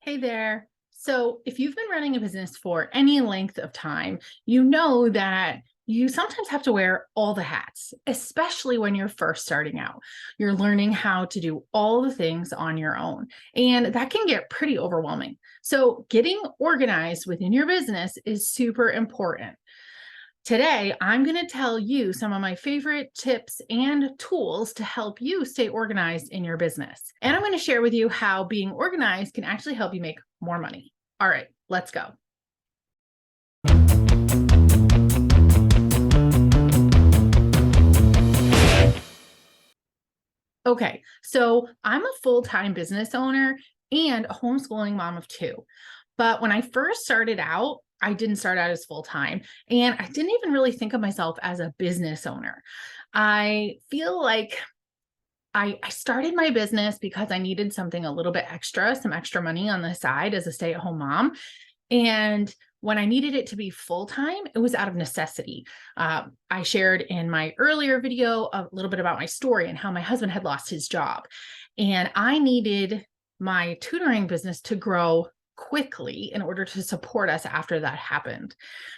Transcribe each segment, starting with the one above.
Hey there. So, if you've been running a business for any length of time, you know that you sometimes have to wear all the hats, especially when you're first starting out. You're learning how to do all the things on your own, and that can get pretty overwhelming. So, getting organized within your business is super important. Today, I'm going to tell you some of my favorite tips and tools to help you stay organized in your business. And I'm going to share with you how being organized can actually help you make more money. All right, let's go. Okay, so I'm a full-time business owner and a homeschooling mom of two. But when I first started out, I didn't start out as full-time, and I didn't even really think of myself as a business owner. I feel like I started my business because I needed something a little bit extra, some extra money on the side as a stay-at-home mom. And when I needed it to be full-time, it was out of necessity. I shared in my earlier video a little bit about my story and how my husband had lost his job. And I needed my tutoring business to grow quickly in order to support us after that happened.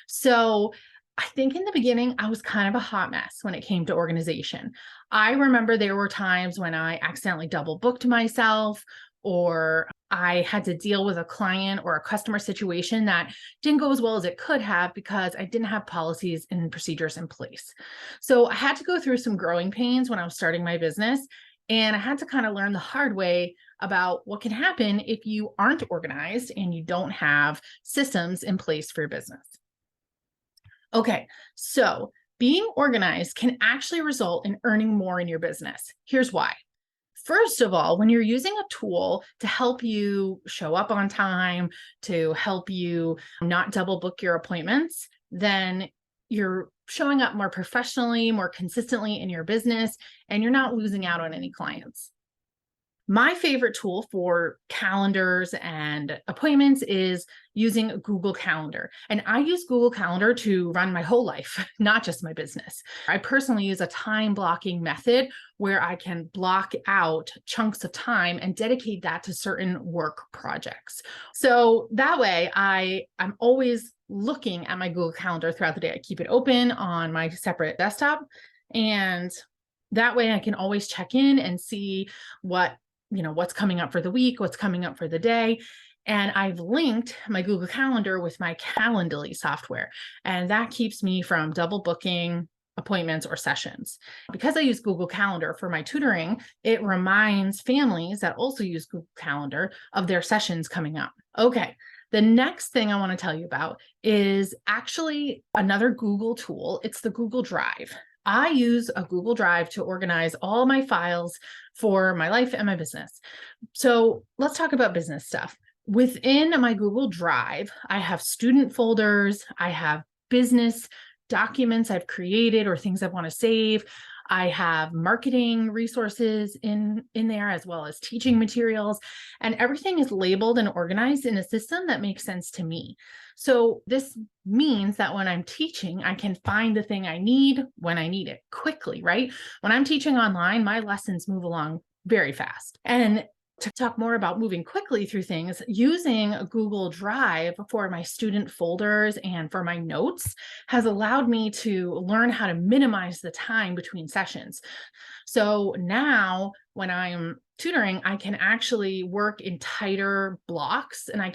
So I think in the beginning, I was kind of a hot mess when it came to organization. I remember there were times when I accidentally double booked myself, or I had to deal with a client or a customer situation that didn't go as well as it could have because I didn't have policies and procedures in place. So I had to go through some growing pains when I was starting my business. And I had to kind of learn the hard way about what can happen if you aren't organized and you don't have systems in place for your business. Okay, so being organized can actually result in earning more in your business. Here's why. First of all, when you're using a tool to help you show up on time, to help you not double book your appointments, then you're showing up more professionally, more consistently in your business, and you're not losing out on any clients. My favorite tool for calendars and appointments is using Google Calendar. And I use Google Calendar to run my whole life, not just my business. I personally use a time blocking method where I can block out chunks of time and dedicate that to certain work projects. So that way I'm always looking at my Google Calendar throughout the day. I keep it open on my separate desktop, and that way I can always check in and see what's coming up for the week, what's coming up for the day. And I've linked my Google Calendar with my Calendly software, and that keeps me from double booking appointments or sessions. Because I use Google Calendar for my tutoring, it reminds families that also use Google Calendar of their sessions coming up. Okay. The next thing I want to tell you about is actually another Google tool. It's the Google Drive. I use a Google Drive to organize all my files for my life and my business. So let's talk about business stuff. Within my Google Drive, I have student folders, I have business documents I've created or things I want to save. I have marketing resources in there, as well as teaching materials, and everything is labeled and organized in a system that makes sense to me. So this means that when I'm teaching, I can find the thing I need when I need it quickly, right? When I'm teaching online, my lessons move along very fast. And to talk more about moving quickly through things, using Google Drive for my student folders and for my notes has allowed me to learn how to minimize the time between sessions. So now when I'm tutoring, I can actually work in tighter blocks, and I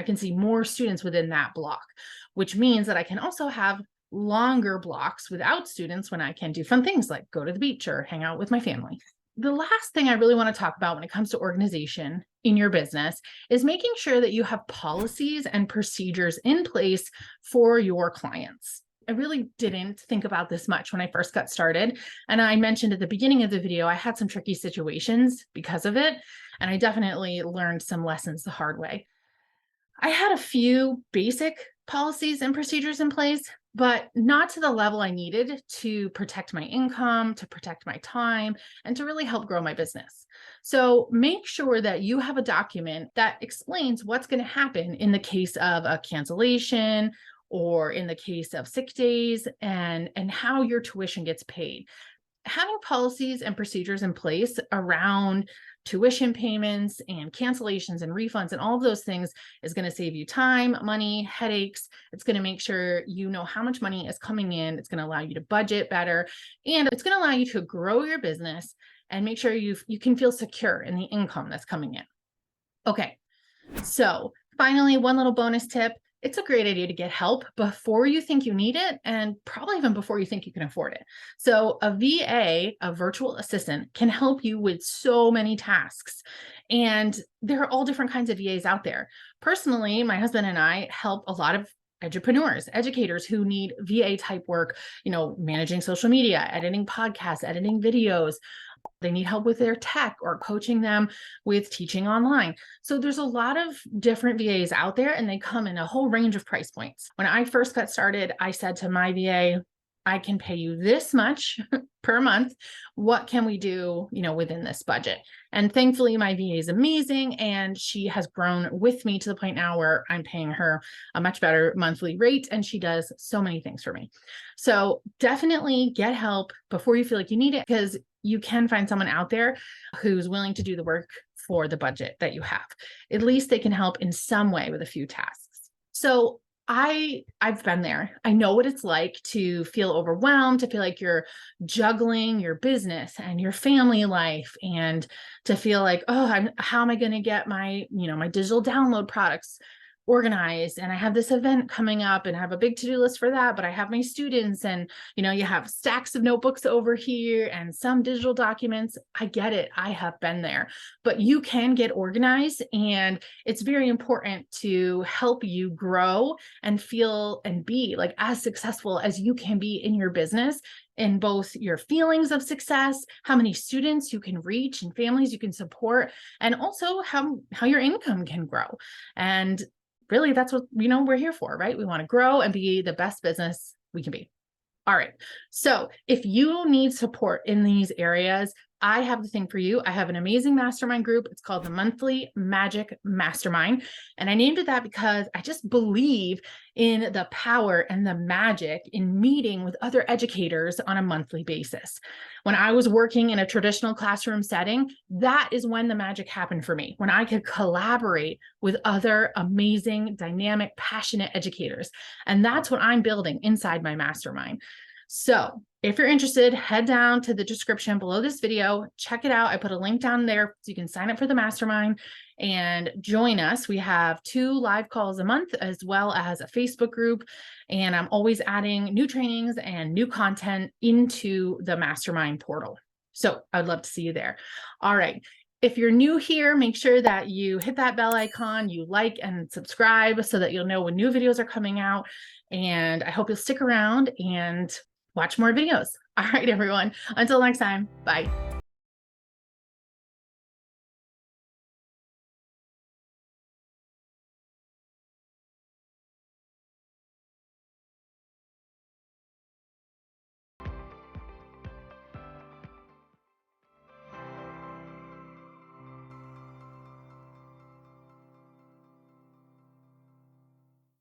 can see more students within that block, which means that I can also have longer blocks without students when I can do fun things like go to the beach or hang out with my family. The last thing I really want to talk about when it comes to organization in your business is making sure that you have policies and procedures in place for your clients. I really didn't think about this much when I first got started. And I mentioned at the beginning of the video, I had some tricky situations because of it. And I definitely learned some lessons the hard way. I had a few basic policies and procedures in place, but not to the level I needed to protect my income, to protect my time, and to really help grow my business. So make sure that you have a document that explains what's going to happen in the case of a cancellation or in the case of sick days, and how your tuition gets paid. Having policies and procedures in place around tuition payments and cancellations and refunds and all of those things is going to save you time, money, headaches. It's going to make sure you know how much money is coming in. It's going to allow you to budget better, and it's going to allow you to grow your business and make sure you can feel secure in the income that's coming in. Okay, so finally, one little bonus tip. It's a great idea to get help before you think you need it, and probably even before you think you can afford it. So a VA, a virtual assistant, can help you with so many tasks. And there are all different kinds of VAs out there. Personally, my husband and I help a lot of edupreneurs, educators who need VA type work, managing social media, editing podcasts, editing videos. They need help with their tech or coaching them with teaching online. So there's a lot of different VAs out there, and they come in a whole range of price points. When I first got started, I said to my VA, I can pay you this much per month. What can we do, within this budget? And thankfully, my VA is amazing, and she has grown with me to the point now where I'm paying her a much better monthly rate, and she does so many things for me. So definitely get help before you feel like you need it, because you can find someone out there who's willing to do the work for the budget that you have. At least they can help in some way with a few tasks. So I've been there. I know what it's like to feel overwhelmed, to feel like you're juggling your business and your family life, and to feel like, how am I going to get my, my digital download products organized, and I have this event coming up and I have a big to-do list for that, but I have my students, and you have stacks of notebooks over here and some digital documents. I get it. I have been there, but you can get organized, and it's very important to help you grow and feel and be like as successful as you can be in your business, in both your feelings of success, how many students you can reach and families you can support, and also how your income can grow. And really, that's what we're here for, right? We want to grow and be the best business we can be. All right. So if you need support in these areas, I have the thing for you. I have an amazing mastermind group. It's called the Monthly Magic Mastermind. And I named it that because I just believe in the power and the magic in meeting with other educators on a monthly basis. When I was working in a traditional classroom setting, that is when the magic happened for me, when I could collaborate with other amazing, dynamic, passionate educators. And that's what I'm building inside my mastermind. So if you're interested, head down to the description below this video, check it out. I put a link down there so you can sign up for the mastermind and join us. We have 2 live calls a month, as well as a Facebook group. And I'm always adding new trainings and new content into the mastermind portal. So I'd love to see you there. All right. If you're new here, make sure that you hit that bell icon, you like and subscribe so that you'll know when new videos are coming out. And I hope you'll stick around and watch more videos. All right, everyone. Until next time, bye.